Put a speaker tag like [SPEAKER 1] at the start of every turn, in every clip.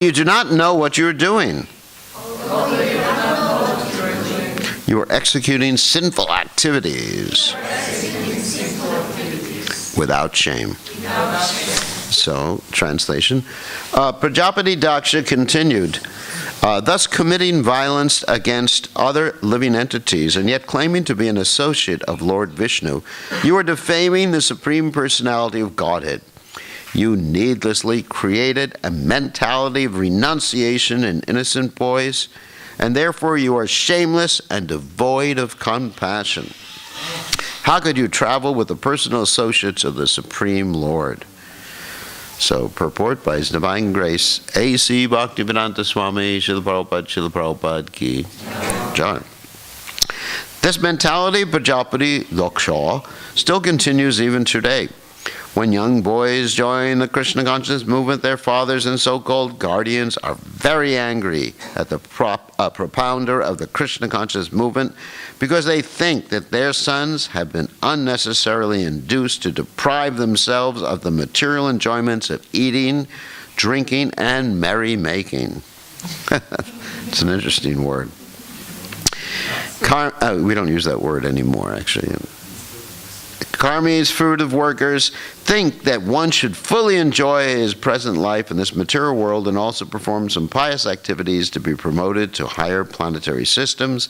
[SPEAKER 1] You do not know what you're doing. You are executing sinful activities without shame. So, translation. Prajapati Daksha continued, thus committing violence against other living entities and yet claiming to be an associate of Lord Vishnu, you are defaming the Supreme Personality of Godhead. You needlessly created a mentality of renunciation in innocent boys, and therefore you are shameless and devoid of compassion. How could you travel with the personal associates of the Supreme Lord? So, purport by His Divine Grace, A.C. Bhaktivedanta Swami, Srila Prabhupada Ki Jai. This mentality of Prajapati Daksha still continues even today. When young boys join the Krishna consciousness movement, their fathers and so-called guardians are very angry at the propounder of the Krishna consciousness movement because they think that their sons have been unnecessarily induced to deprive themselves of the material enjoyments of eating, drinking, and merrymaking. It's an interesting word. We don't use that word anymore, actually. Karmis, fruitive workers, think that one should fully enjoy his present life in this material world and also perform some pious activities to be promoted to higher planetary systems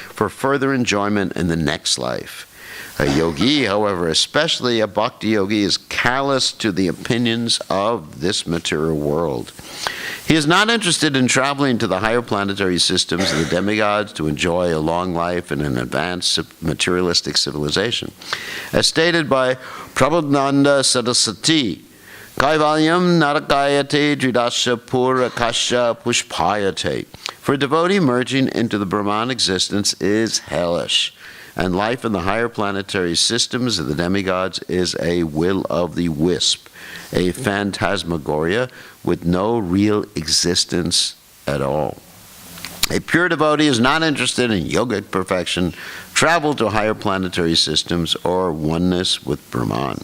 [SPEAKER 1] for further enjoyment in the next life. A yogi, however, especially a bhakti yogi, is callous to the opinions of this material world. He is not interested in traveling to the higher planetary systems of the demigods to enjoy a long life in an advanced materialistic civilization. As stated by Prabodhananda Saraswati, Kaivalyam narakayate dridasya purakasha pushpayate. For a devotee merging into the Brahman existence is hellish, and life in the higher planetary systems of the demigods is a will-o'-the-wisp, a phantasmagoria with no real existence at all. A pure devotee is not interested in yogic perfection, travel to higher planetary systems, or oneness with Brahman.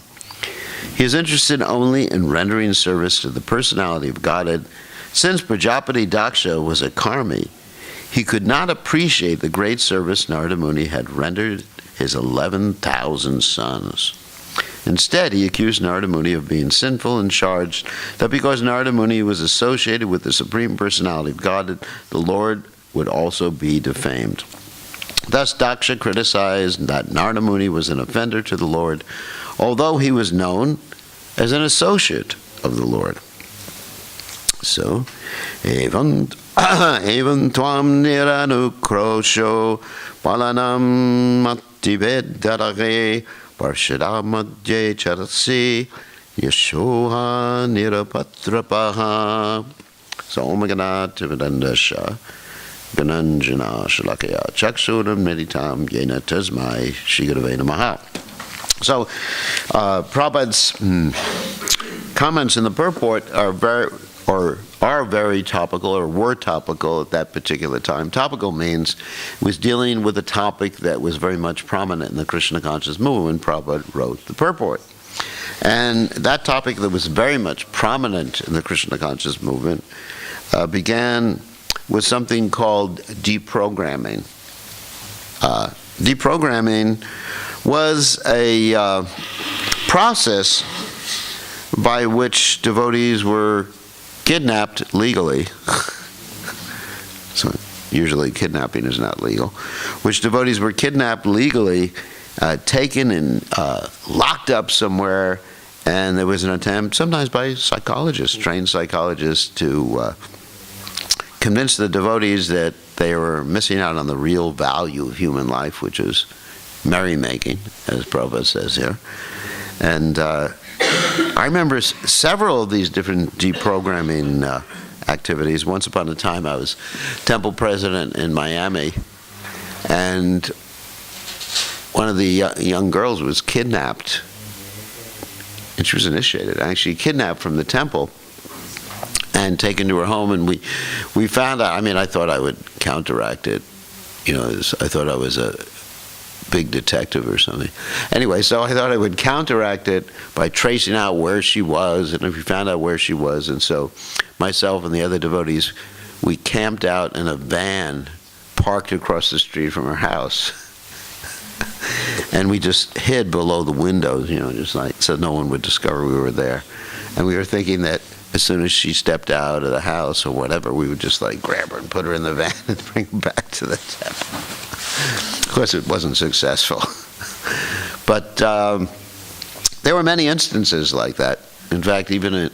[SPEAKER 1] He is interested only in rendering service to the personality of Godhead. Since Prajapati Daksha was a karmi, he could not appreciate the great service Narada Muni had rendered his 11,000 sons. Instead, he accused Narada Muni of being sinful and charged that because Narada Muni was associated with the Supreme Personality of God, the Lord would also be defamed. Thus, Daksha criticized that Narada Muni was an offender to the Lord, although he was known as an associate of the Lord. So, evam tvam niranukrosho palanam mattiveddarage parshadamadye charasi yashoha nirapatrapaha. So, omaganativadandasha gananjana shalakaya chaksuram meditam yena tasmai shigurave namaha. So, Prabhupada's comments in the purport are very topical, or were topical at that particular time. Topical means it was dealing with a topic that was very much prominent in the Krishna conscious movement when Prabhupada wrote the purport. And that topic that was very much prominent in the Krishna conscious movement began with something called deprogramming. Deprogramming was a process by which devotees were kidnapped legally. So usually kidnapping is not legal. Which devotees were kidnapped legally, taken and locked up somewhere, and there was an attempt, sometimes by psychologists, trained psychologists, to convince the devotees that they were missing out on the real value of human life, which is merrymaking, as Prabhupada says here. And I remember several of these different deprogramming activities. Once upon a time, I was temple president in Miami, and one of the young girls was kidnapped, and she was initiated, actually kidnapped from the temple and taken to her home. And we found out, I mean, I thought I would counteract it. You know, I thought I was a big detective or something. Anyway, so I thought I would counteract it by tracing out where she was, and if we found out where she was, and so myself and the other devotees, we camped out in a van parked across the street from her house. And we just hid below the windows, just like, so no one would discover we were there. And we were thinking that as soon as she stepped out of the house or whatever, we would just like grab her and put her in the van and bring her back to the temple. Of course, it wasn't successful. But there were many instances like that. In fact, even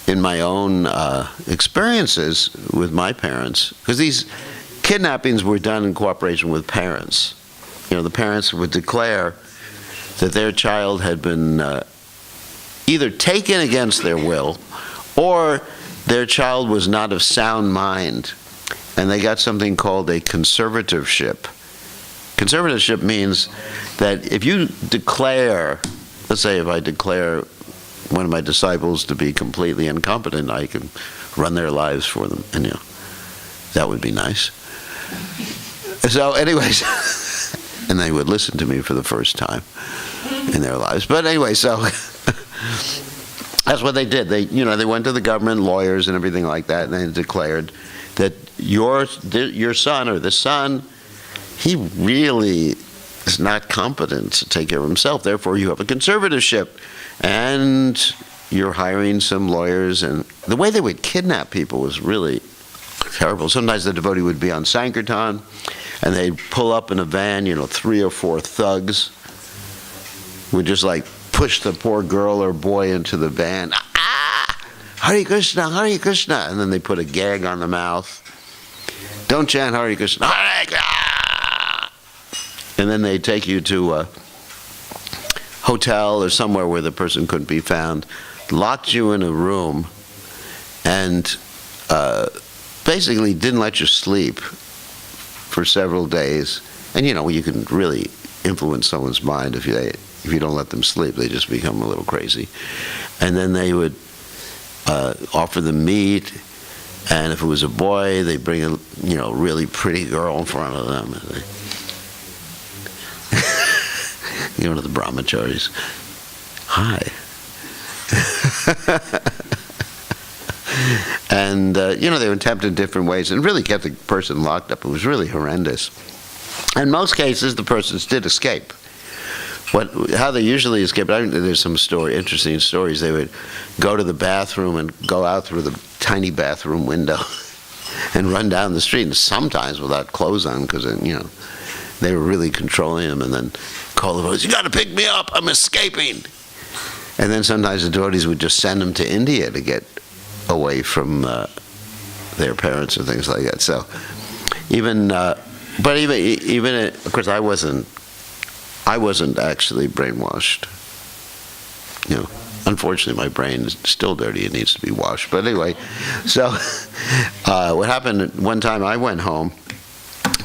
[SPEAKER 1] in my own experiences with my parents, because these kidnappings were done in cooperation with parents. The parents would declare that their child had been either taken against their will, or their child was not of sound mind, and they got something called a conservatorship. Conservatorship means that if you declare, let's say if I declare one of my disciples to be completely incompetent, I can run their lives for them, and that would be nice. So anyways, and they would listen to me for the first time in their lives. But anyway, so that's what they did. They went to the government, lawyers and everything like that, and they declared that your son, or the son, he really is not competent to take care of himself. Therefore, you have a conservatorship, and you're hiring some lawyers. And the way they would kidnap people was really terrible. Sometimes the devotee would be on Sankirtan, and they'd pull up in a van, 3 or 4 thugs would just like push the poor girl or boy into the van. Hare Krishna, Hare Krishna. And then they put a gag on the mouth. Don't chant Hare Krishna, Hare Krishna. And then they take you to a hotel or somewhere where the person couldn't be found, locked you in a room, and basically didn't let you sleep for several days. And you can really influence someone's mind if you don't let them sleep. They just become a little crazy. And then they would offer them meat, and if it was a boy, they bring a really pretty girl in front of them. To the brahmacharis. Hi. And they were tempted in different ways, and really kept the person locked up. It was really horrendous. In most cases, the persons did escape. How they usually escaped, there's some interesting stories. They would go to the bathroom and go out through the tiny bathroom window and run down the street, and sometimes without clothes on, because they were really controlling them, and then call the devotees, you got to pick me up, I'm escaping. And then sometimes the devotees would just send them to India to get away from their parents and things like that. So even of course, I wasn't actually brainwashed. Unfortunately, my brain is still dirty. It needs to be washed. But anyway, so what happened, one time I went home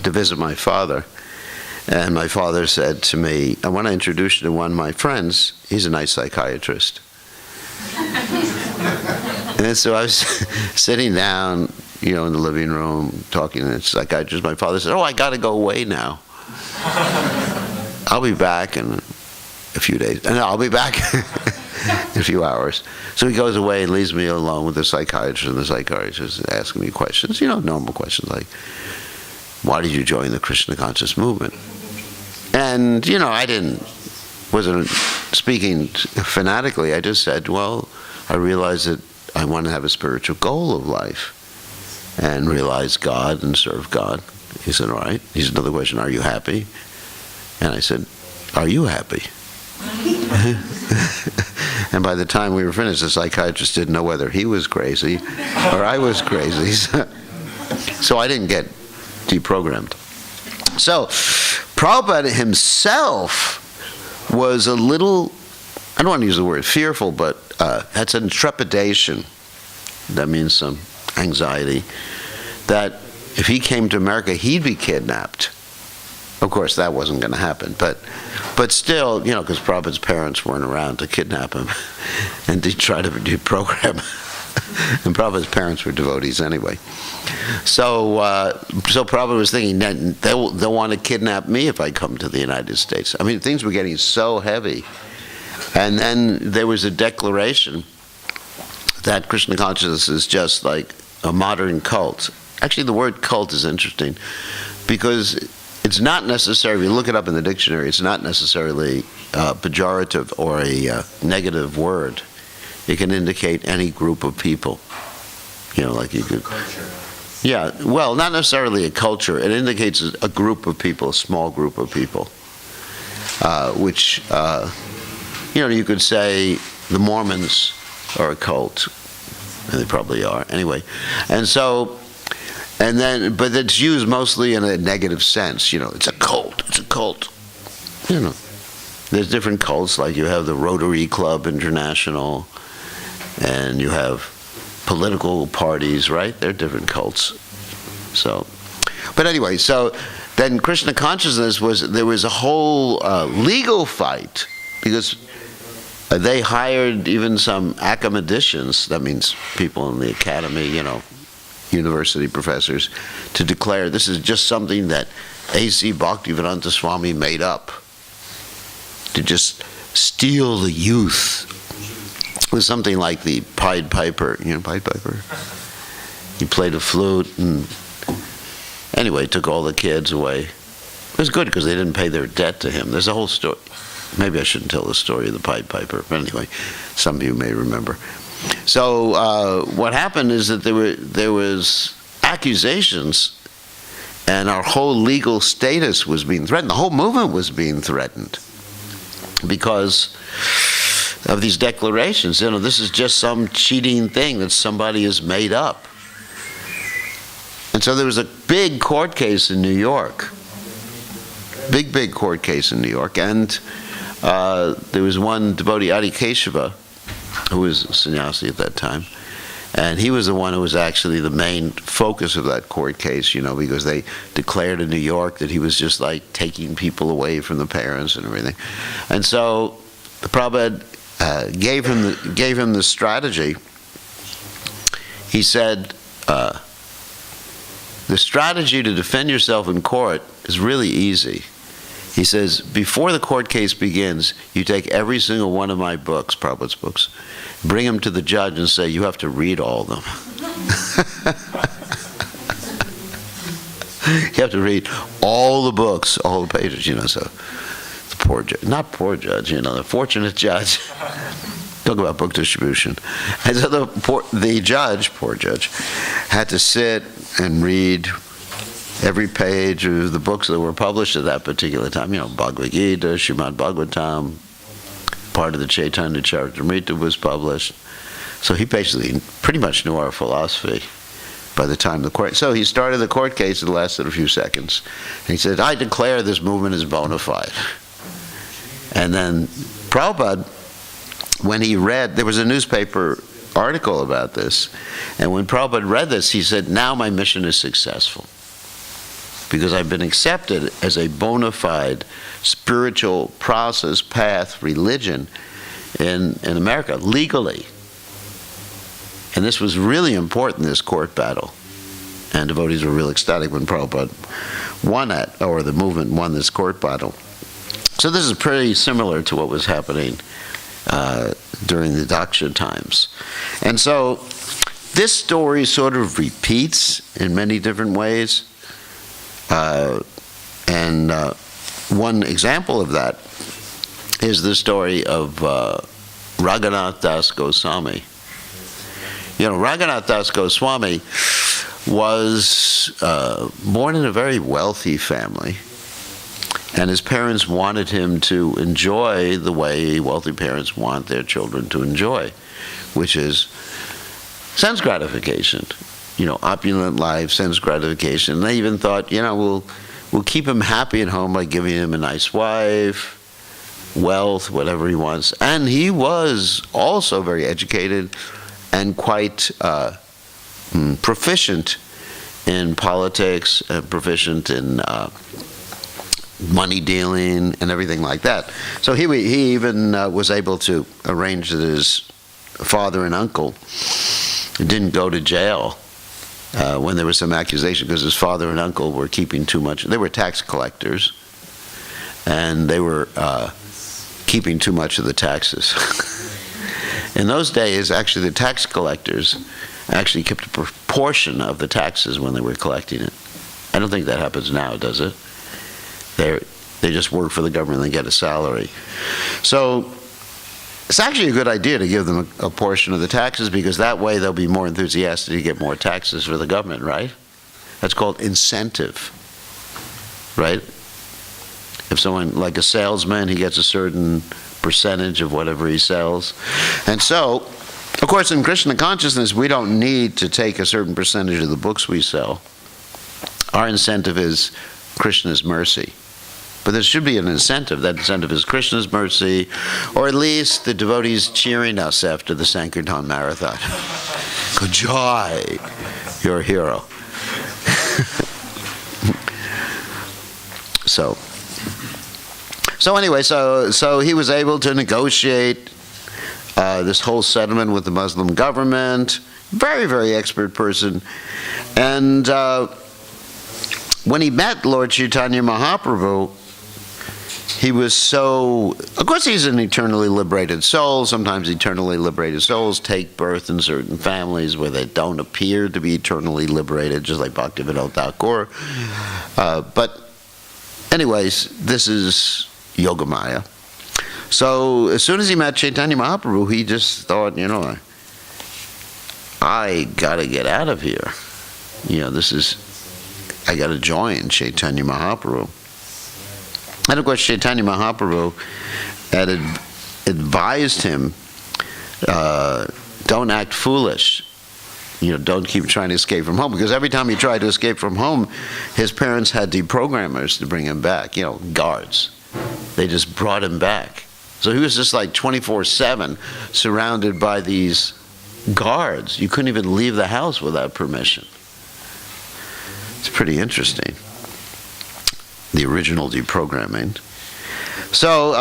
[SPEAKER 1] to visit my father, and my father said to me, I want to introduce you to one of my friends. He's a nice psychiatrist. And so I was sitting down, in the living room, talking to the psychiatrist. My father said, I got to go away now. I'll be back in a few days. And I'll be back in a few hours. So he goes away and leaves me alone with the psychiatrist, and the psychiatrist is asking me questions, normal questions like, why did you join the Krishna conscious movement? And, I wasn't speaking fanatically. I just said, well, I realized that I want to have a spiritual goal of life and realize God and serve God. He said, all right. He said, another question, are you happy? And I said, are you happy? And by the time we were finished, the psychiatrist didn't know whether he was crazy or I was crazy. So I didn't get deprogrammed. So Prabhupada himself was a little, I don't want to use the word fearful, but had some trepidation. That means some anxiety that if he came to America, he'd be kidnapped. Of course, that wasn't going to happen, but still, because Prabhupada's parents weren't around to kidnap him and to try to deprogram. And Prabhupada's parents were devotees anyway. So Prabhupada was thinking that they'll want to kidnap me if I come to the United States. I mean, things were getting so heavy. And then there was a declaration that Krishna consciousness is just like a modern cult. Actually, the word cult is interesting because it's not necessarily, if you look it up in the dictionary, it's not necessarily pejorative or a negative word. It can indicate any group of people. You know, like you could...
[SPEAKER 2] Culture.
[SPEAKER 1] Yeah, well, not necessarily a culture. It indicates a group of people, a small group of people, which, you know, you could say the Mormons are a cult. And they probably are. Anyway, and so, and then, but it's used mostly in a negative sense. You know, it's a cult. It's a cult. You know, there's different cults. Like you have the Rotary Club International, and you have political parties, right? They're different cults. So, but anyway, so then Krishna consciousness there was a whole legal fight because they hired even some academicians, that means people in the academy, you know, university professors, to declare this is just something that A.C. Bhaktivedanta Swami made up to just steal the youth. It was something like the Pied Piper, you know Pied Piper? He played a flute and anyway, took all the kids away. It was good because they didn't pay their debt to him. There's a whole story. Maybe I shouldn't tell the story of the Pied Piper, but anyway, some of you may remember. So what happened is that there was accusations, and our whole legal status was being threatened. The whole movement was being threatened because of these declarations. You know, this is just some cheating thing that somebody has made up. And so there was a big court case in New York. Big court case in New York, and there was one devotee, Adi Keshava, who was a sannyasi at that time, and he was the one who was actually the main focus of that court case, you know, because they declared in New York that he was just like taking people away from the parents and everything. And so the Prabhupada gave him the strategy. He said, the strategy to defend yourself in court is really easy. He says, before the court case begins, you take every single one of my books, Prabhupada's books, bring them to the judge and say, you have to read all of them. You have to read all the books, all the pages, you know, so the poor judge, not poor judge, you know, the fortunate judge. Talk about book distribution. And so the judge, poor judge, had to sit and read every page of the books that were published at that particular time. You know, Bhagavad Gita, Srimad Bhagavatam, part of the Chaitanya Charitamrita was published. So he basically pretty much knew our philosophy by the time the court. So he started the court case. It lasted a few seconds. And he said, I declare this movement is bona fide. And then Prabhupada, when he read, there was a newspaper article about this, and when Prabhupada read this, he said, now my mission is successful, because I've been accepted as a bona fide spiritual process, path, religion in America, legally. And this was really important, this court battle. And devotees were real ecstatic when Prabhupada won it, or the movement won this court battle. So this is pretty similar to what was happening during the Daksha times. And so this story sort of repeats in many different ways. And one example of that is the story of Raghunath Das Goswami. You know, Raghunath Das Goswami was born in a very wealthy family, and his parents wanted him to enjoy the way wealthy parents want their children to enjoy, which is sense gratification. You know, opulent life, sense gratification. And they even thought, you know, we'll keep him happy at home by giving him a nice wife, wealth, whatever he wants. And he was also very educated and quite proficient in politics, proficient in money dealing and everything like that. So he even was able to arrange that his father and uncle didn't go to jail when there was some accusation, because his father and uncle were keeping too much. They were tax collectors, and they were keeping too much of the taxes. In those days, actually, the tax collectors actually kept a proportion of the taxes when they were collecting it. I don't think that happens now, does it? They just work for the government and they get a salary. So it's actually a good idea to give them a portion of the taxes, because that way they'll be more enthusiastic to get more taxes for the government, right? That's called incentive, right? If someone, like a salesman, he gets a certain percentage of whatever he sells. And so, of course, in Krishna consciousness, we don't need to take a certain percentage of the books we sell. Our incentive is Krishna's mercy. But there should be an incentive. That incentive is Krishna's mercy, or at least the devotees cheering us after the Sankirtan marathon. Good joy, you're a hero. So anyway, so he was able to negotiate this whole settlement with the Muslim government. Very, very expert person. And when he met Lord Chaitanya Mahaprabhu, he was so, of course he's an eternally liberated soul. Sometimes eternally liberated souls take birth in certain families where they don't appear to be eternally liberated, just like Bhaktivinoda Thakur. But anyways, this is Yogamaya. So as soon as he met Chaitanya Mahaprabhu, he just thought, you know, I gotta get out of here. You know, I gotta join Chaitanya Mahaprabhu. And of course, Chaitanya Mahaprabhu had advised him, don't act foolish. You know, don't keep trying to escape from home, because every time he tried to escape from home, his parents had deprogrammers to bring him back, you know, guards. They just brought him back. So he was just like 24/7 surrounded by these guards. You couldn't even leave the house without permission. It's pretty interesting, the original deprogramming. So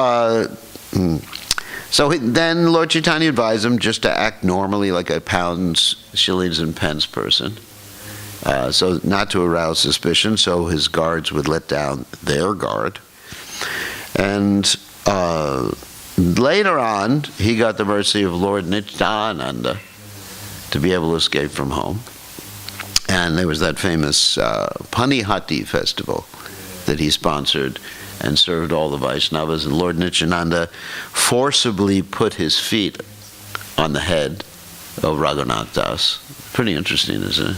[SPEAKER 1] then Lord Chaitanya advised him just to act normally, like a pounds, shillings, and pence person. So not to arouse suspicion, so his guards would let down their guard. And later on, he got the mercy of Lord Nityananda to be able to escape from home. And there was that famous Panihati festival that he sponsored and served all the Vaishnavas. And Lord Nityananda forcibly put his feet on the head of Raghunath Das. Pretty interesting, isn't it?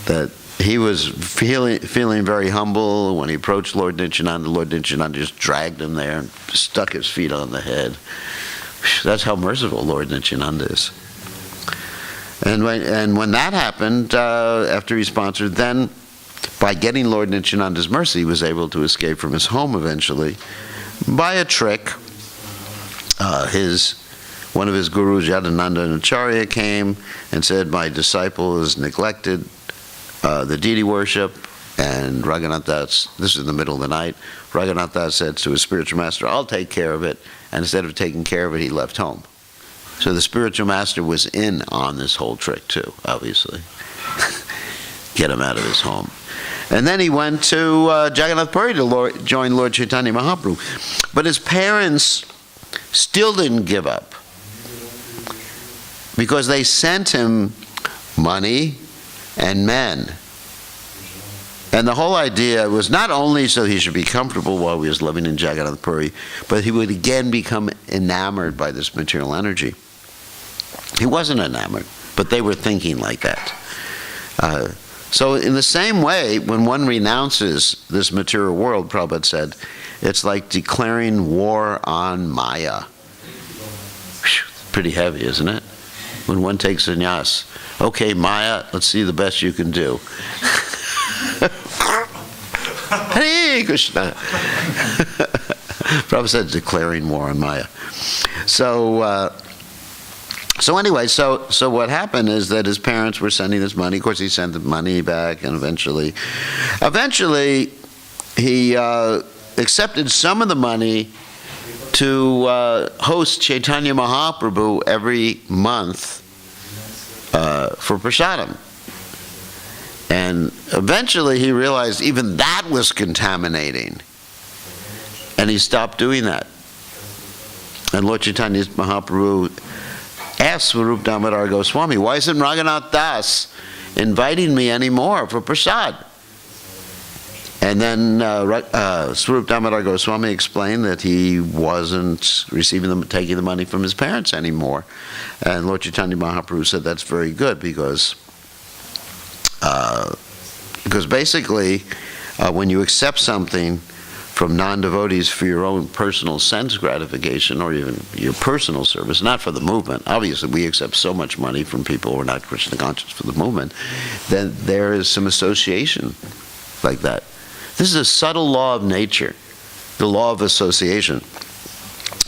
[SPEAKER 1] That he was feeling very humble. When he approached Lord Nityananda just dragged him there and stuck his feet on the head. That's how merciful Lord Nityananda is. And when that happened, after he sponsored, then by getting Lord Nityananda's mercy, he was able to escape from his home eventually by a trick. One of his gurus, Yadananda Acharya, came and said, my disciple has neglected the deity worship. And Raghunath Das, this is in the middle of the night, Raghunath Das said to his spiritual master, I'll take care of it. And instead of taking care of it, he left home. So the spiritual master was in on this whole trick too, obviously. Get him out of his home. And then he went to Jagannath Puri to join Lord Chaitanya Mahaprabhu. But his parents still didn't give up, because they sent him money and men. And the whole idea was not only so he should be comfortable while he was living in Jagannath Puri, but he would again become enamored by this material energy. He wasn't enamored, but they were thinking like that. So in the same way, when one renounces this material world, Prabhupada said, it's like declaring war on Maya. Pretty heavy, isn't it? When one takes sannyas. Okay, Maya, let's see the best you can do. Hare Krishna. Prabhupada said declaring war on Maya. So anyway, so what happened is that his parents were sending this money. Of course, he sent the money back, and eventually he accepted some of the money to host Chaitanya Mahaprabhu every month for prasadam. And eventually he realized even that was contaminating, and he stopped doing that. And Lord Chaitanya Mahaprabhu asked Swarup Damodar Goswami, why isn't Raghunath Das inviting me anymore for prasad? And then Swarup Damodar Goswami explained that he wasn't taking the money from his parents anymore. And Lord Chaitanya Mahaprabhu said that's very good because basically when you accept something from non-devotees for your own personal sense gratification or even your personal service, not for the movement. Obviously, we accept so much money from people who are not Krishna conscious for the movement, then there is some association like that. This is a subtle law of nature, the law of association.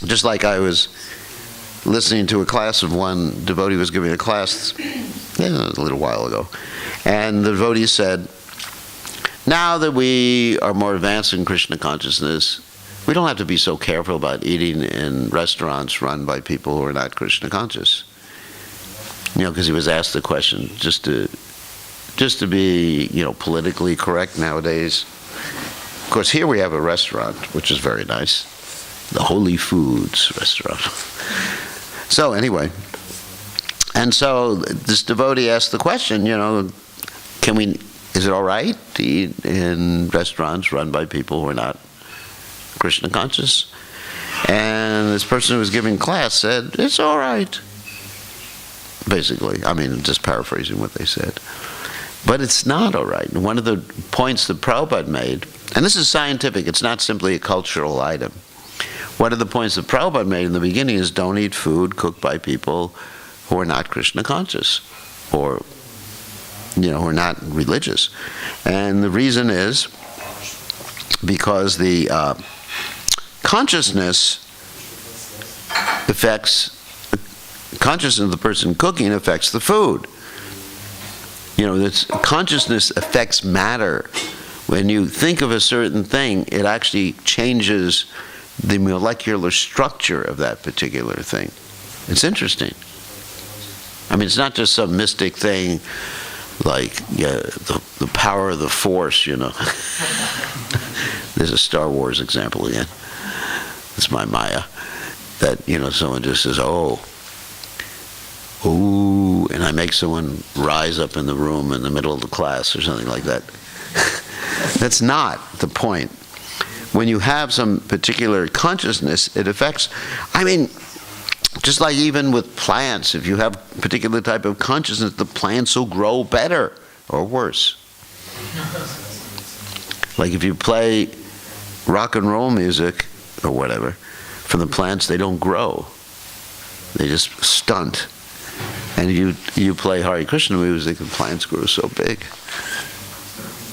[SPEAKER 1] Just like I was listening to a class of one devotee was giving a class a little while ago, and the devotee said, now that we are more advanced in Krishna consciousness, we don't have to be so careful about eating in restaurants run by people who are not Krishna conscious. Because he was asked the question, just to be, politically correct nowadays. Of course, here we have a restaurant, which is very nice, the Holy Foods restaurant. So anyway, and so this devotee asked the question, is it all right to eat in restaurants run by people who are not Krishna conscious? And this person who was giving class said, it's all right. Basically, just paraphrasing what they said. But it's not all right. And one of the points that Prabhupada made, and this is scientific, it's not simply a cultural item. One of the points that Prabhupada made in the beginning is don't eat food cooked by people who are not Krishna conscious or who are not religious. And the reason is because the consciousness of the person cooking affects the food. Consciousness affects matter. When you think of a certain thing, it actually changes the molecular structure of that particular thing. It's interesting. It's not just some mystic thing like the power of the Force, There's a Star Wars example again. It's my Maya. That, someone just says, ooh, and I make someone rise up in the room in the middle of the class or something like that. That's not the point. When you have some particular consciousness, it affects, just like even with plants, if you have a particular type of consciousness, the plants will grow better or worse. Like if you play rock and roll music or whatever, from the plants, they don't grow. They just stunt. And you play Hare Krishna music, the plants grow so big.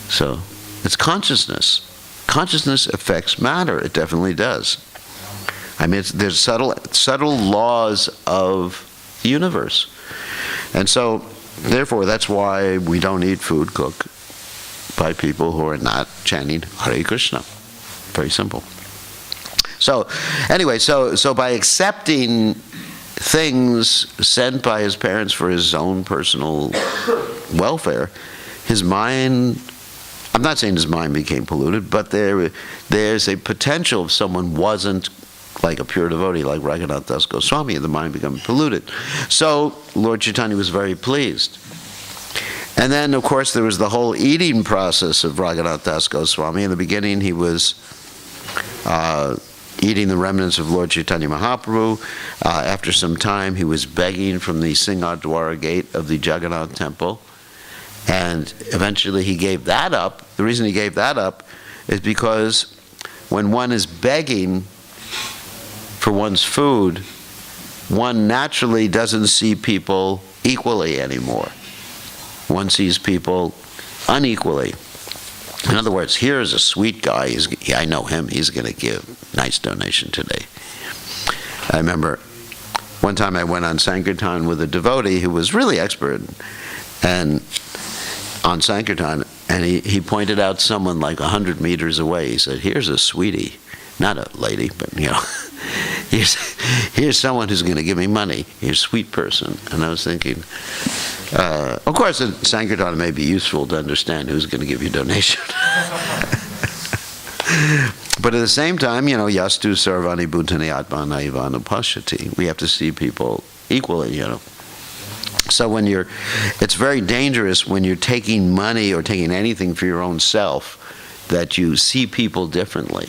[SPEAKER 1] So it's consciousness. Consciousness affects matter. It definitely does. There's subtle laws of the universe. And so, therefore, that's why we don't eat food cooked by people who are not chanting Hare Krishna. Very simple. So, anyway, so by accepting things sent by his parents for his own personal welfare, his mind, I'm not saying his mind became polluted, but there's a potential if someone wasn't like a pure devotee like Raghunath Das Goswami, the mind becomes polluted. So Lord Chaitanya was very pleased. And then, of course, there was the whole eating process of Raghunath Das Goswami. In the beginning, he was eating the remnants of Lord Chaitanya Mahaprabhu. After some time, he was begging from the Singadwara gate of the Jagannath temple. And eventually he gave that up. The reason he gave that up is because when one is begging for one's food, one naturally doesn't see people equally anymore. One sees people unequally. In other words, here's a sweet guy. I know him. He's going to give a nice donation today. I remember one time I went on Sankirtan with a devotee who was really expert and on Sankirtan, and he pointed out someone like 100 meters away. He said, here's a sweetie. Not a lady, but here's someone who's going to give me money. Here's a sweet person. And I was thinking, of course, in Sankirtan it may be useful to understand who's going to give you a donation. But at the same time, yastu sarvani bhutani atmana eva anupashyati. We have to see people equally, So it's very dangerous when you're taking money or taking anything for your own self that you see people differently.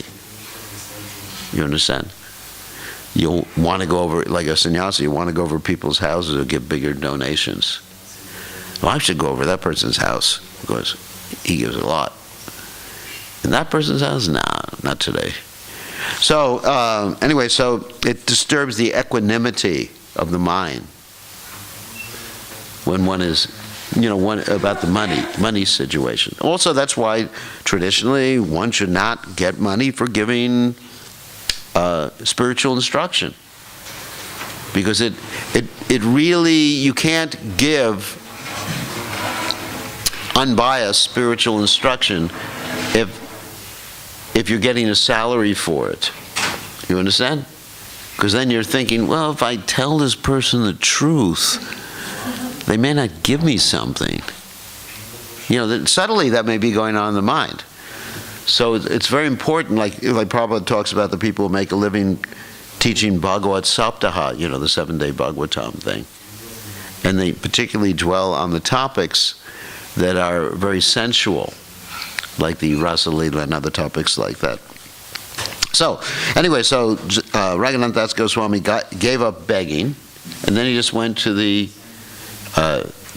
[SPEAKER 1] You understand? You want to go over, like a sannyasi, you want to go over people's houses or give bigger donations. Well, I should go over that person's house because he gives a lot. In that person's house? Nah, not today. So, anyway, so it disturbs the equanimity of the mind when one is, about the money situation. Also, that's why traditionally one should not get money for giving spiritual instruction, because it really, you can't give unbiased spiritual instruction if you're getting a salary for it. You understand? Because then you're thinking, well, if I tell this person the truth, they may not give me something. Subtly that may be going on in the mind. So it's very important, like Prabhupada talks about the people who make a living teaching Bhagavad Saptaha, the 7-day Bhagavatam thing. And they particularly dwell on the topics that are very sensual, like the Rasa Leela and other topics like that. So, anyway, Raghunath Das Goswami gave up begging, and then he just went to the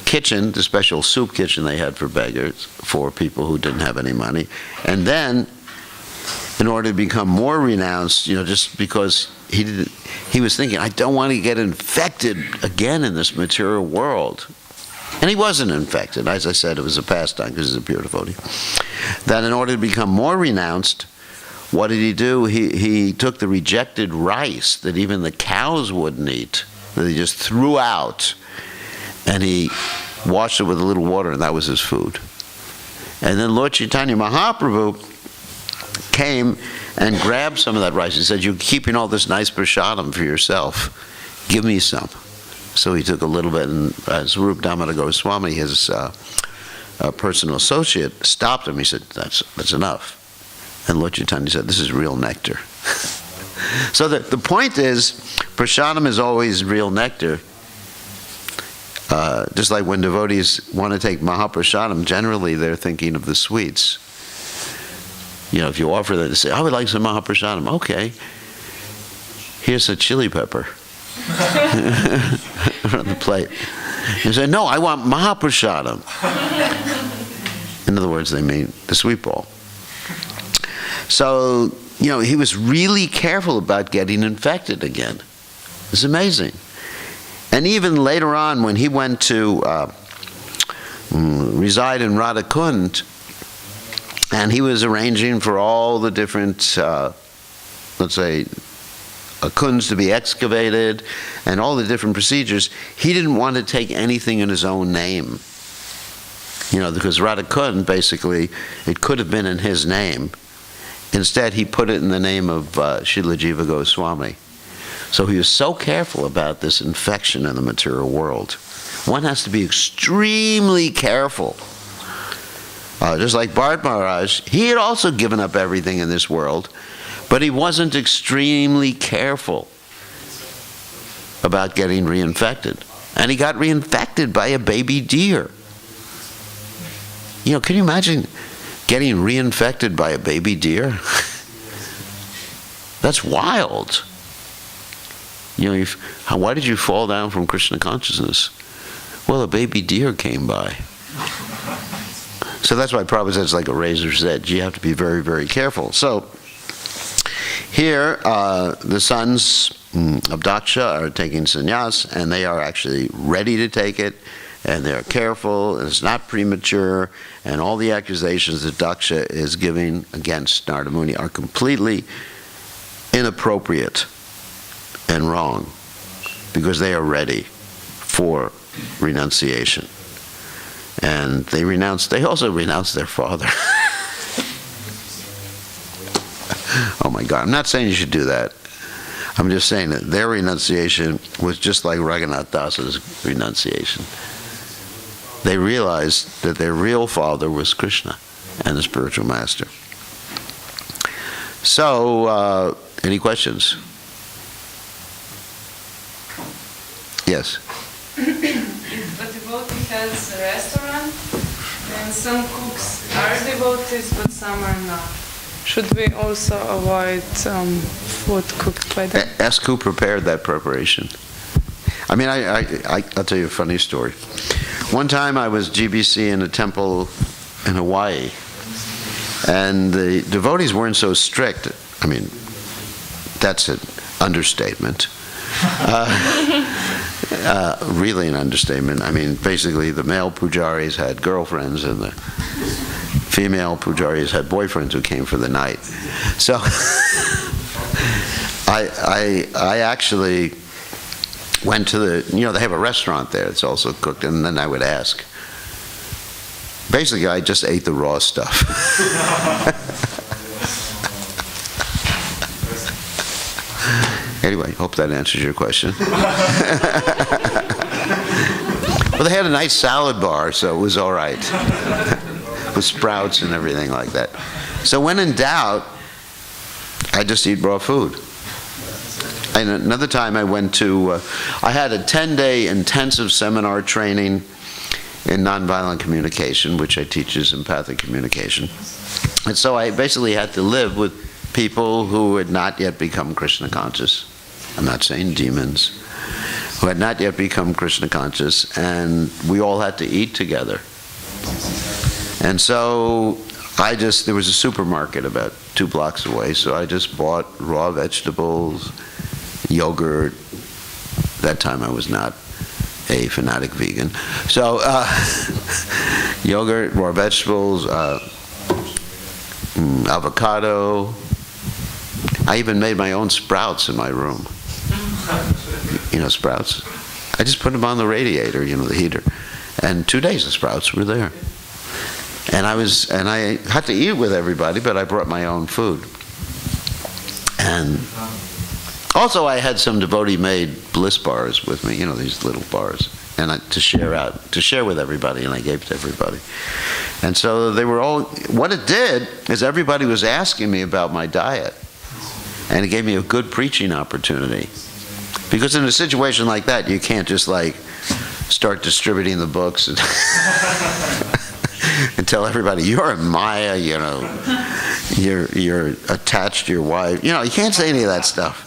[SPEAKER 1] kitchen, the special soup kitchen they had for beggars, for people who didn't have any money. And then, in order to become more renounced, just because he was thinking, I don't want to get infected again in this material world. And he wasn't infected. As I said, it was a pastime because he's a pure devotee. That in order to become more renounced, what did he do? He took the rejected rice that even the cows wouldn't eat, that he just threw out, and he washed it with a little water, and that was his food. And then Lord Chaitanya Mahaprabhu came and grabbed some of that rice. He said, you're keeping all this nice prasadam for yourself. Give me some. So he took a little bit, and Swarup Damodar Goswami, his personal associate, stopped him. He said, that's enough. And Lord Chaitanya said, this is real nectar. So the point is, prasadam is always real nectar. Just like when devotees want to take Mahaprasadam, generally they're thinking of the sweets. If you offer them, they say, I would like some Mahaprasadam. Okay, here's a chili pepper on the plate. You say, no, I want Mahaprasadam. In other words, they mean the sweet ball. So, he was really careful about getting infected again. It's amazing. And even later on, when he went to reside in Radhakund, and he was arranging for all the different, let's say, kunds to be excavated, and all the different procedures, he didn't want to take anything in his own name. Because Radhakund, basically, it could have been in his name. Instead, he put it in the name of Srila Jiva Goswami. So he was so careful about this infection in the material world. One has to be extremely careful. Just like Bharat Maharaj, he had also given up everything in this world, but he wasn't extremely careful about getting reinfected. And he got reinfected by a baby deer. Can you imagine getting reinfected by a baby deer? That's wild. Why did you fall down from Krishna consciousness? Well, a baby deer came by. So that's why Prabhupada says it's like a razor's edge. You have to be very, very careful. So here, the sons of Daksha are taking sannyas, and they are actually ready to take it, and they're careful, and it's not premature, and all the accusations that Daksha is giving against Narada Muni are completely inappropriate and wrong, because they are ready for renunciation. And they also renounced their father. Oh my God, I'm not saying you should do that. I'm just saying that their renunciation was just like Raghunath Das's renunciation. They realized that their real father was Krishna and the spiritual master. So, any questions? Yes?
[SPEAKER 2] If a devotee has a restaurant, and some cooks are devotees, but some are not, should we also avoid food cooked by them?
[SPEAKER 1] Ask who prepared that preparation. I mean, I'll tell you a funny story. One time I was GBC in a temple in Hawaii, and the devotees weren't so strict. I mean, that's an understatement. Really an understatement. I mean, basically the male pujaris had girlfriends and the female pujaris had boyfriends who came for the night. So I actually went to the, they have a restaurant there that's also cooked, and then I would ask. Basically, I just ate the raw stuff. Anyway, hope that answers your question. Well, they had a nice salad bar, so it was all right. With sprouts and everything like that. So when in doubt, I just eat raw food. And another time I went to, I had a 10-day intensive seminar training in nonviolent communication, which I teach as empathic communication. And so I basically had to live with people who had not yet become Krishna conscious. I'm not saying demons, who had not yet become Krishna conscious, and we all had to eat together. And so there was a supermarket about 2 blocks away, so I just bought raw vegetables, yogurt. That time I was not a fanatic vegan. So yogurt, raw vegetables, avocado. I even made my own sprouts in my room. Sprouts. I just put them on the radiator, the heater. And 2 days the sprouts were there. And I had to eat with everybody, but I brought my own food. And also I had some devotee-made bliss bars with me, these little bars, and to share with everybody, and I gave to everybody. And so they were all, what it did is everybody was asking me about my diet. And it gave me a good preaching opportunity. Because in a situation like that, you can't just start distributing the books and, and tell everybody, you're a Maya, you're attached to your wife. You can't say any of that stuff.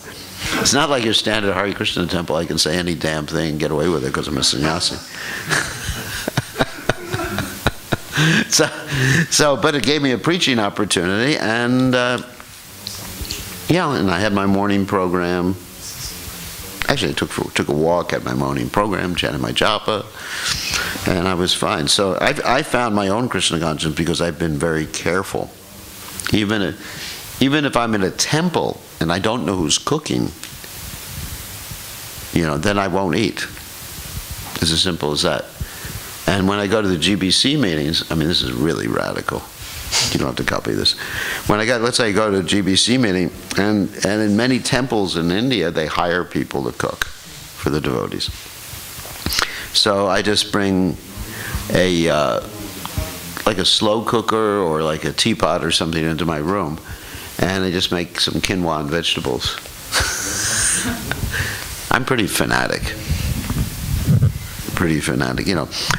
[SPEAKER 1] It's not like you're standing at Hare Krishna temple, I can say any damn thing and get away with it because I'm a sannyasi. But it gave me a preaching opportunity, and and I had my morning program. Actually, I took a walk, had my morning program, chanted my japa, and I was fine. So I found my own Krishna consciousness because I've been very careful. Even if I'm in a temple and I don't know who's cooking, then I won't eat. It's as simple as that. And when I go to the GBC meetings, I mean, this is really radical. You don't have to copy this. Let's say I go to a GBC meeting, and in many temples in India, they hire people to cook for the devotees. So I just bring a slow cooker or like a teapot or something into my room, and I just make some quinoa and vegetables. I'm pretty fanatic.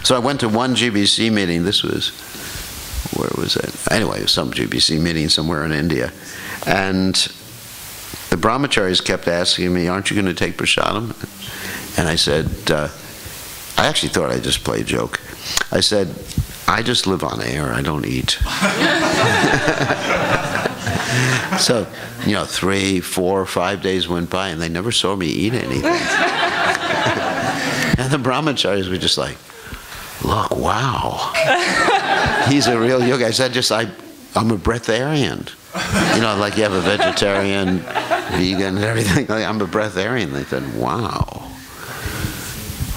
[SPEAKER 1] So I went to one GBC meeting. This was, where was it? Anyway, some GBC meeting somewhere in India. And the brahmacharis kept asking me, aren't you going to take prasadam? And I said, I actually thought I just played a joke. I said, I just live on air, I don't eat. So, 3, 4, 5 days went by and they never saw me eat anything. And the brahmacharis were just like, look, wow. He's a real yogi. I said, I'm a breatharian. Like you have a vegetarian, vegan, and everything. I'm a breatharian. They said, wow.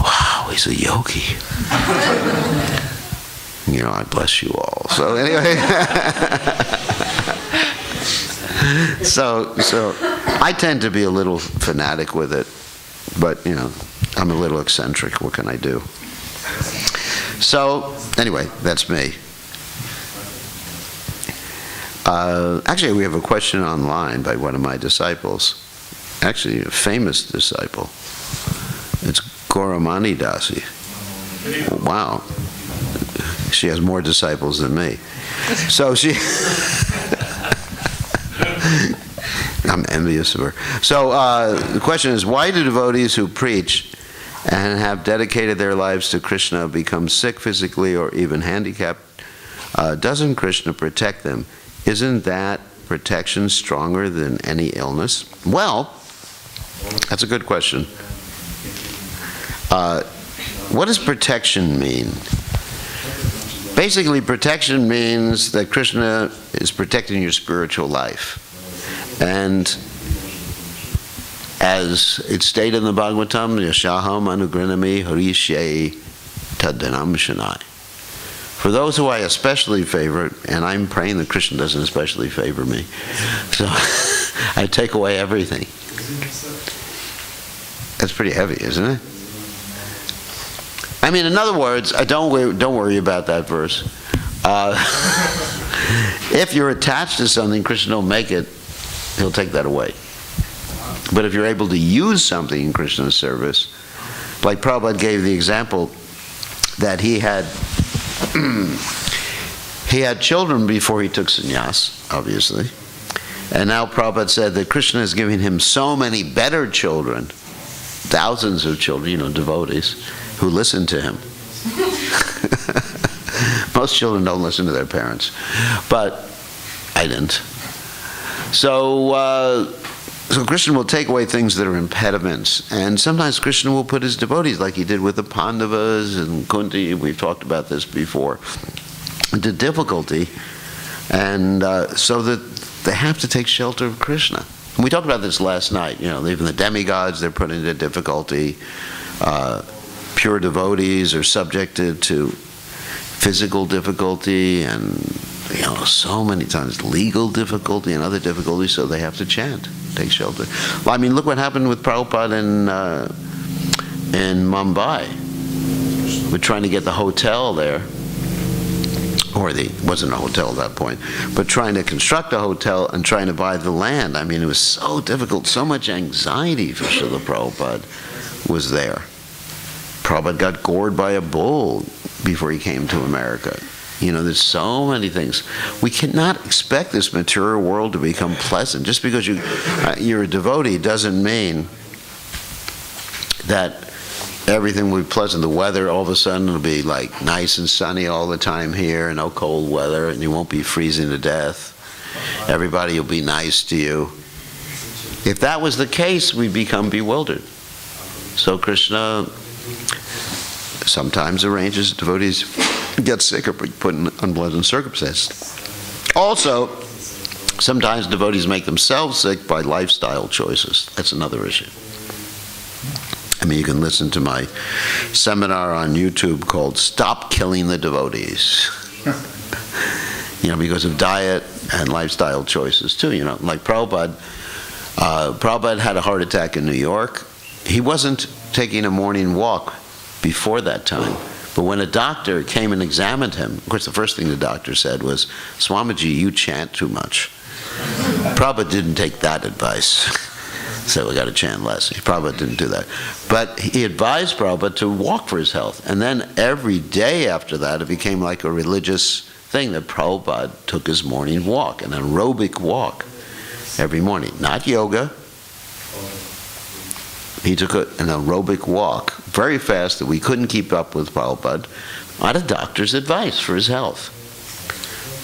[SPEAKER 1] Wow, he's a yogi. I bless you all. So anyway. So I tend to be a little fanatic with it. But, I'm a little eccentric. What can I do? So, anyway, that's me. Actually, we have a question online by one of my disciples. Actually, a famous disciple. It's Gauramani Dasi. Wow. She has more disciples than me. So she... I'm envious of her. So the question is, why do devotees who preach and have dedicated their lives to Krishna become sick physically or even handicapped? Doesn't Krishna protect them? Isn't that protection stronger than any illness? Well, that's a good question. What does protection mean? Basically, protection means that Krishna is protecting your spiritual life. And as it's stated in the Bhagavatam, Yashaham Anugrinami Harishe Taddanam Shanai. For those who I especially favor, and I'm praying that Krishna doesn't especially favor me, so I take away everything. That's pretty heavy, isn't it? I mean, in other words, don't worry about that verse. If you're attached to something, Krishna will make it. He'll take that away. But if you're able to use something in Krishna's service, like Prabhupada gave the example that he had children before he took sannyas, obviously. And now Prabhupada said that Krishna is giving him so many better children, thousands of children, devotees, who listen to him. Most children don't listen to their parents, but I didn't. So Krishna will take away things that are impediments, and sometimes Krishna will put his devotees, like he did with the Pandavas and Kunti, we've talked about this before, into difficulty, and so that they have to take shelter of Krishna. And we talked about this last night, even the demigods, they're put into difficulty. Pure devotees are subjected to physical difficulty and so many times legal difficulty and other difficulties, so they have to chant, take shelter. Well, I mean, look what happened with Prabhupada in Mumbai. We're trying to get the hotel there, or it wasn't a hotel at that point, but trying to construct a hotel and trying to buy the land. I mean, it was so difficult, so much anxiety for Srila Prabhupada was there. Prabhupada got gored by a bull before he came to America. There's so many things. We cannot expect this material world to become pleasant. Just because you're a devotee doesn't mean that everything will be pleasant. The weather, all of a sudden, will be like nice and sunny all the time here, no cold weather, and you won't be freezing to death. Everybody will be nice to you. If that was the case, we'd become bewildered. So Krishna sometimes arranges devotees get sick or put in unpleasant circumstances. Also, sometimes devotees make themselves sick by lifestyle choices. That's another issue. I mean, you can listen to my seminar on YouTube called Stop Killing the Devotees. Because of diet and lifestyle choices too. Like Prabhupada had a heart attack in New York. He wasn't taking a morning walk before that time. But when a doctor came and examined him, of course the first thing the doctor said was, Swamiji, you chant too much. Prabhupada didn't take that advice. So we got to chant less. Prabhupada didn't do that. But he advised Prabhupada to walk for his health. And then every day after that, it became like a religious thing that Prabhupada took his morning walk, an aerobic walk every morning. Not yoga. He took an aerobic walk very fast that we couldn't keep up with Prabhupada on a doctor's advice for his health.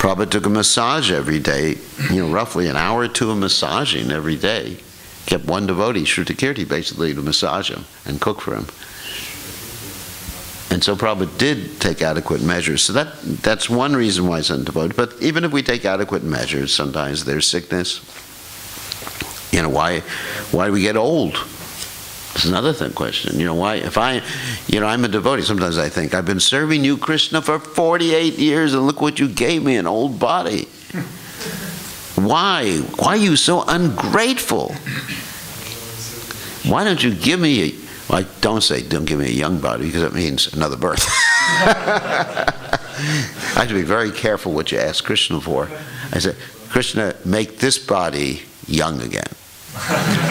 [SPEAKER 1] Prabhupada took a massage every day, roughly an hour or two of massaging every day. Kept one devotee, Shrutakirti, basically to massage him and cook for him. And so Prabhupada did take adequate measures. So that's one reason why it's undevoted. But even if we take adequate measures, sometimes there's sickness. Why do we get old? It's another question. Why? If I'm a devotee, sometimes I think, I've been serving you, Krishna, for 48 years, and look what you gave me, an old body. Why? Why are you so ungrateful? Why don't you give me don't give me a young body, because that means another birth. I have to be very careful what you ask Krishna for. I say, Krishna, make this body young again.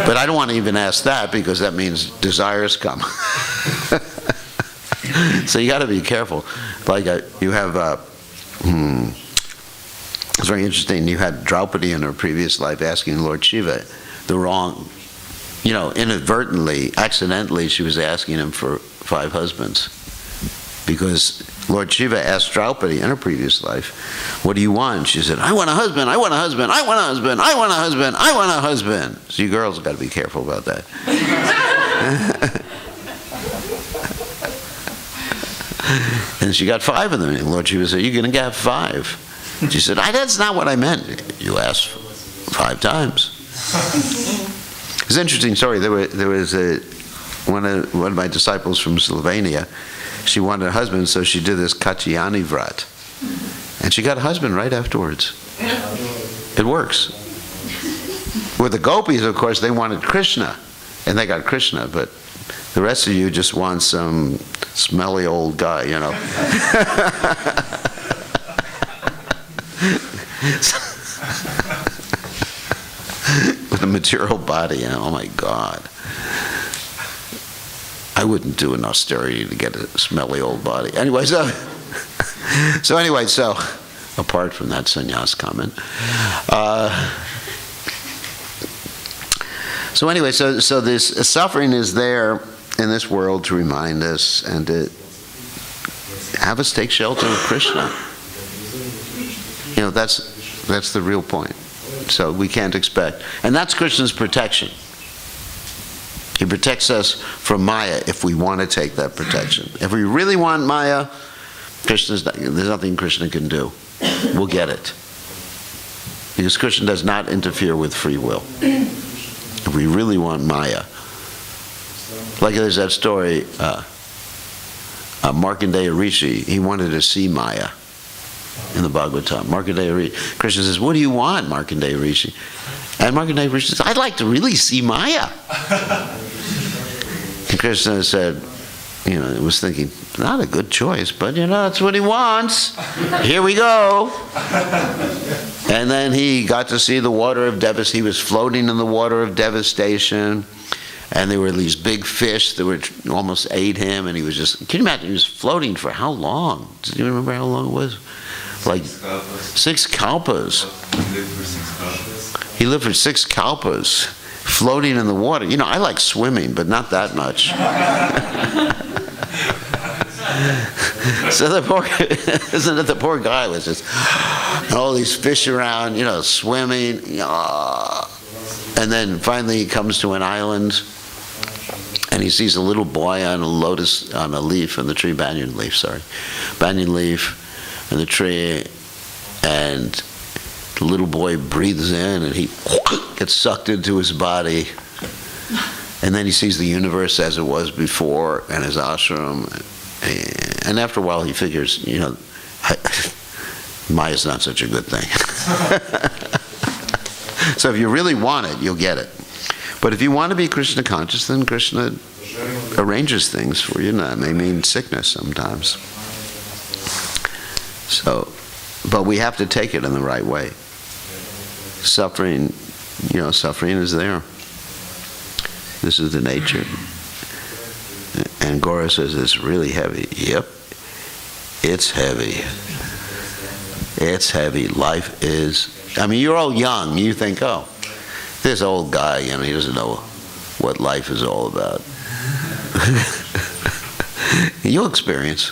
[SPEAKER 1] But I don't want to even ask that, because that means desires come. So you got to be careful. Like you have, it's very interesting, you had Draupadi in her previous life asking Lord Shiva the wrong, inadvertently, accidentally, she was asking him for 5 husbands. Because Lord Shiva asked Draupadi in her previous life, what do you want? She said, I want a husband, I want a husband, I want a husband, I want a husband, I want a husband. So you girls have got to be careful about that. And she got 5 of them. And Lord Shiva said, you're going to get 5. She said, that's not what I meant. You asked 5 times. It's an interesting story. There was one of my disciples from Slovenia. She wanted a husband, so she did this Katyayani Vrat. And she got a husband right afterwards. It works. With the gopis, of course, they wanted Krishna, and they got Krishna, but the rest of you just want some smelly old guy, With a material body, oh my God. I wouldn't do an austerity to get a smelly old body. Anyway, so apart from that sannyas comment. So this suffering is there in this world to remind us and to have us take shelter of Krishna. That's the real point. So we can't expect. And that's Krishna's protection. He protects us from Maya if we want to take that protection. If we really want Maya, there's nothing Krishna can do. We'll get it. Because Krishna does not interfere with free will. If we really want Maya. Like there's that story, Markandeya Rishi, he wanted to see Maya in the Bhagavatam. Markandeya Rishi, Krishna says, what do you want, Markandeya Rishi? And Markandeya Rishi says, I'd like to really see Maya. And Krishna said, was thinking, not a good choice, but that's what he wants. Here we go. And then he got to see the water of devastation. He was floating in the water of devastation. And there were these big fish that almost ate him. And he was can you imagine, he was floating for how long? Do you remember how long it was? Like 6 kalpas. He lived for 6 kalpas, floating in the water. I like swimming, but not that much. So the poor guy was just all these fish around, swimming. And then finally he comes to an island, and he sees a little boy on a leaf on the tree, banyan leaf on the tree, and the little boy breathes in, and he gets sucked into his body. And then he sees the universe as it was before, and his ashram. And after a while he figures, Maya's not such a good thing. So if you really want it, you'll get it. But if you want to be Krishna conscious, then Krishna arranges things for you. That may mean sickness sometimes. But we have to take it in the right way. Suffering is there. This is the nature. And Gora says it's really heavy. Yep, it's heavy. It's heavy. Life is, you're all young. You think, this old guy, he doesn't know what life is all about. You'll experience.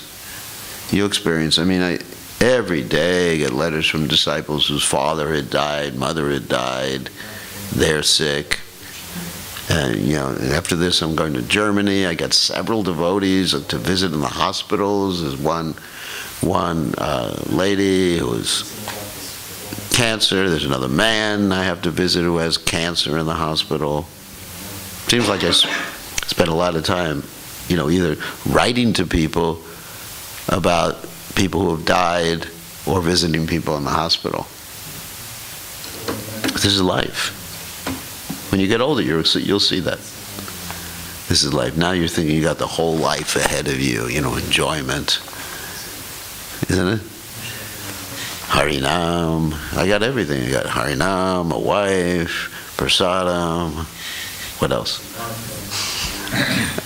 [SPEAKER 1] Every day I get letters from disciples whose father had died, mother had died, they're sick. And after this I'm going to Germany. I got several devotees to visit in the hospitals. There's one lady who has cancer. There's another man I have to visit who has cancer in the hospital. Seems like I spent a lot of time, either writing to people about people who have died or visiting people in the hospital. This is life. When you get older, you'll see that. This is life. Now you're thinking you got the whole life ahead of you, enjoyment. Isn't it? Harinam. I got everything. I got Harinam, a wife, prasadam. What else?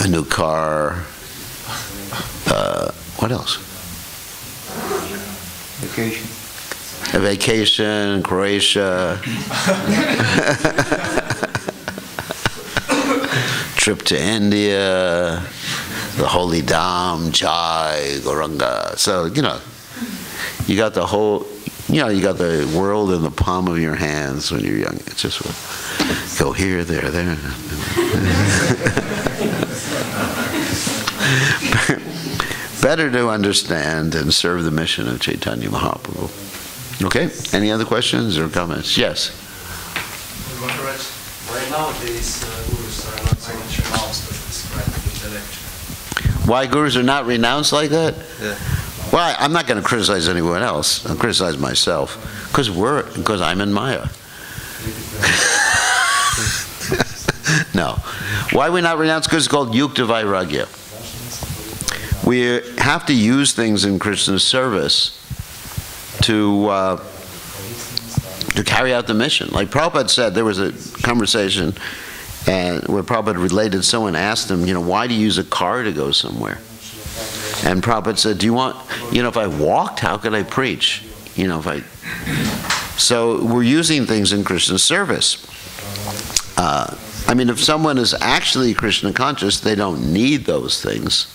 [SPEAKER 1] A new car. What else?
[SPEAKER 3] Vacation.
[SPEAKER 1] A vacation, Croatia. Trip to India. The Holy Dham, Jai, Gauranga. So, you know, you got the whole, you know, you got the world in the palm of your hands when you're young. It's just go here, there, there. Better to understand and serve the mission of Chaitanya Mahaprabhu. Okay, any other questions or comments? Yes?
[SPEAKER 4] Why nowadays gurus are not so much renounced as described in the lecture?
[SPEAKER 1] Why gurus are not renounced like that?
[SPEAKER 4] Yeah.
[SPEAKER 1] Well, I'm not going to criticize anyone else. I'll criticize myself. Because I'm in Maya. No. Why are we not renounced? Because it's called Yukta Vairagya. We have to use things in Krishna's service to carry out the mission. Like Prabhupada said, there was a conversation where Prabhupada related, someone asked him, you know, why do you use a car to go somewhere? And Prabhupada said, do you want, you know, if I walked, how could I preach? You know, so we're using things in Krishna's service. I mean, if someone is actually Krishna conscious, they don't need those things.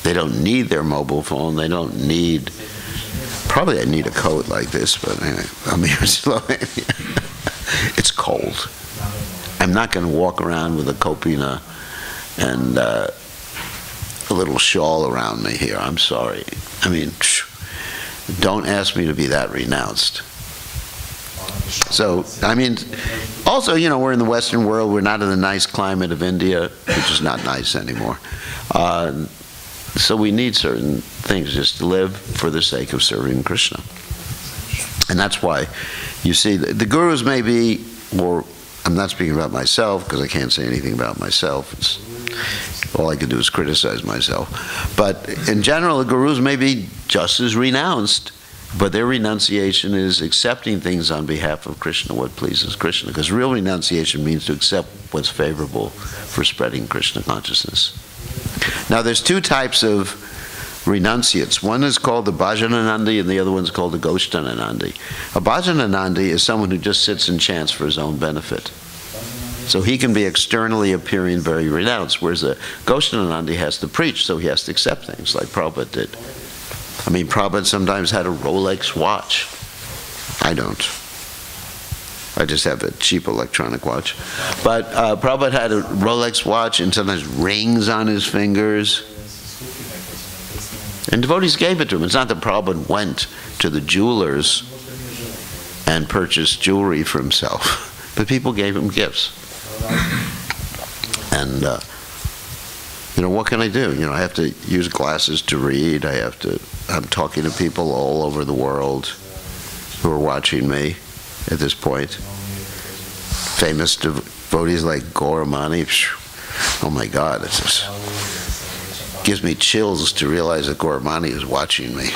[SPEAKER 1] They don't need their mobile phone. They don't need, probably I need a coat like this, but anyway, I'm here slowly. It's cold. I'm not going to walk around with a kopina and a little shawl around me here. I'm sorry. I mean, don't ask me to be that renounced. So, I mean, also, you know, we're in the Western world. We're not in the nice climate of India, which is not nice anymore. So we need certain things just to live for the sake of serving Krishna. And that's why you see the gurus may be, or I'm not speaking about myself because I can't say anything about myself. All I can do is criticize myself. But in general, the gurus may be just as renounced, but their renunciation is accepting things on behalf of Krishna, what pleases Krishna. Because real renunciation means to accept what's favorable for spreading Krishna consciousness. Now there's two types of renunciates. One is called the Bhajananandi and the other one's called the Ghoshtananandi. A Bhajananandi is someone who just sits and chants for his own benefit. So he can be externally appearing very renounced, whereas a Ghoshtananandi has to preach, so he has to accept things like Prabhupada did. I mean, Prabhupada sometimes had a Rolex watch. I don't. I just have a cheap electronic watch. But Prabhupada had a Rolex watch and sometimes rings on his fingers. And devotees gave it to him. It's not that Prabhupada went to the jewelers and purchased jewelry for himself, but people gave him gifts. And, you know, what can I do? You know, I have to use glasses to read. I'm talking to people all over the world who are watching me at this point. Famous devotees like Gauramani. Oh my God, it just gives me chills to realize that Gauramani is watching me.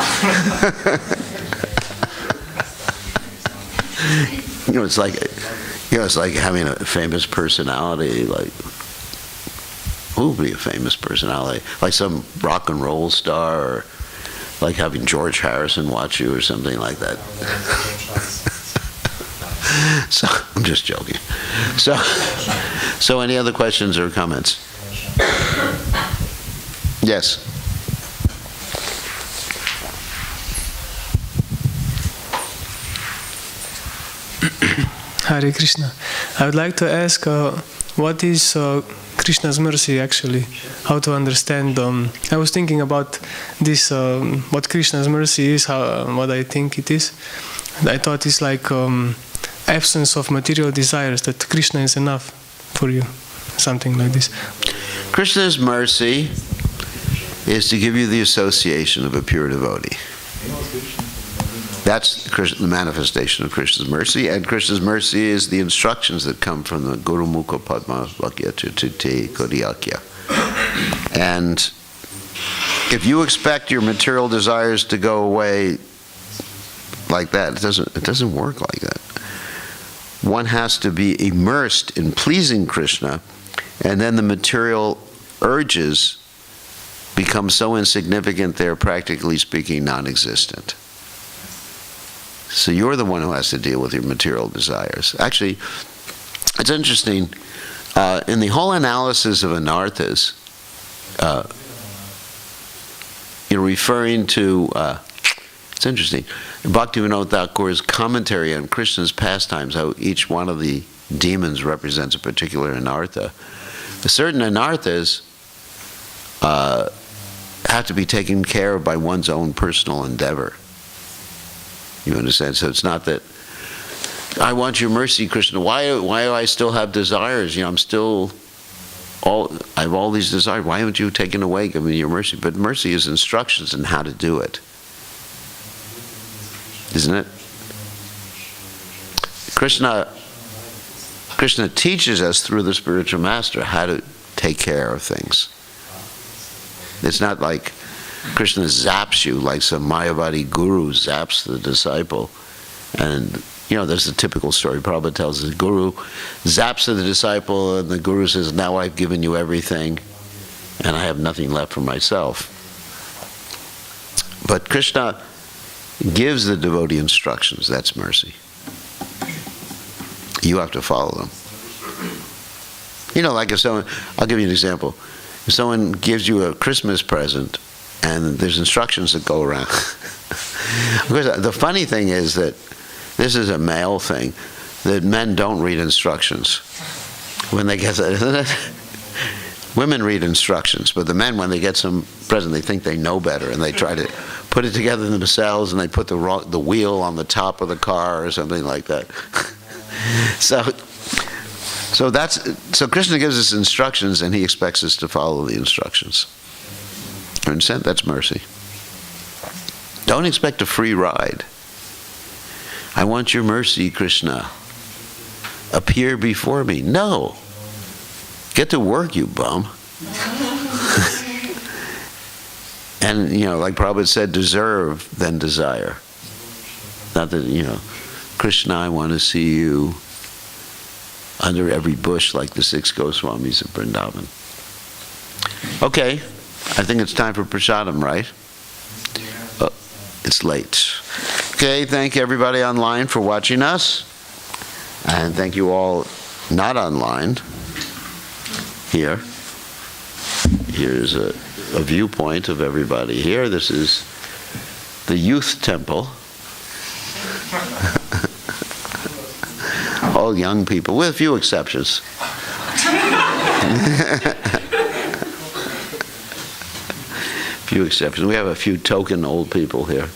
[SPEAKER 1] You know, it's like having a famous personality. Like, who would be a famous personality? Like some rock and roll star, or like having George Harrison watch you or something like that. So, I'm just joking. So any other questions or comments? Yes.
[SPEAKER 5] Hare Krishna. I would like to ask, what is Krishna's mercy actually? How to understand? I was thinking about this, what Krishna's mercy is, what I think it is. I thought it's like absence of material desires, that Krishna is enough for you, something like this.
[SPEAKER 1] Krishna's mercy is to give you the association of a pure devotee. That's the manifestation of Krishna's mercy, and Krishna's mercy is the instructions that come from the Guru Mukha Padma Vakya Tuti Kodiyakya. And if you expect your material desires to go away like that. It doesn't work like that. One has to be immersed in pleasing Krishna, and then the material urges become so insignificant they're practically speaking non-existent. So you're the one who has to deal with your material desires. Actually, it's interesting, in the whole analysis of anarthas, you're referring to, it's interesting, Bhaktivinoda Thakur's commentary on Krishna's pastimes, how each one of the demons represents a particular anartha. Certain anarthas have to be taken care of by one's own personal endeavor. You understand? So it's not that, I want your mercy, Krishna. Why do I still have desires? You know, I have all these desires. Why haven't you taken away, give me your mercy? But mercy is instructions on how to do it. Isn't it? Krishna teaches us through the spiritual master how to take care of things. It's not like Krishna zaps you like some Mayavadi guru zaps the disciple. And, you know, there's a typical story Prabhupada tells us. The guru zaps the disciple and the guru says, now I've given you everything and I have nothing left for myself. But Krishna gives the devotee instructions. That's mercy. You have to follow them. You know, like if someone, I'll give you an example. If someone gives you a Christmas present and there's instructions that go around. Because the funny thing is that this is a male thing, that men don't read instructions when they get, isn't it? Women read instructions, but the men, when they get some present, they think they know better, and they try to put it together themselves, and they put the wheel on the top of the car or something like that. So Krishna gives us instructions, and he expects us to follow the instructions. You understand? That's mercy. Don't expect a free ride. I want your mercy, Krishna. Appear before me. No. Get to work, you bum. And, you know, like Prabhupada said, deserve, then desire. Not that, you know, Krishna, I want to see you under every bush like the 6 Goswamis of Vrindavan. Okay, I think it's time for prasadam, right? Oh, it's late. Okay, thank everybody online for watching us. And thank you all not online. Here. Here's a viewpoint of everybody here. This is the youth temple. All young people, with a few exceptions. Few exceptions. We have a few token old people here.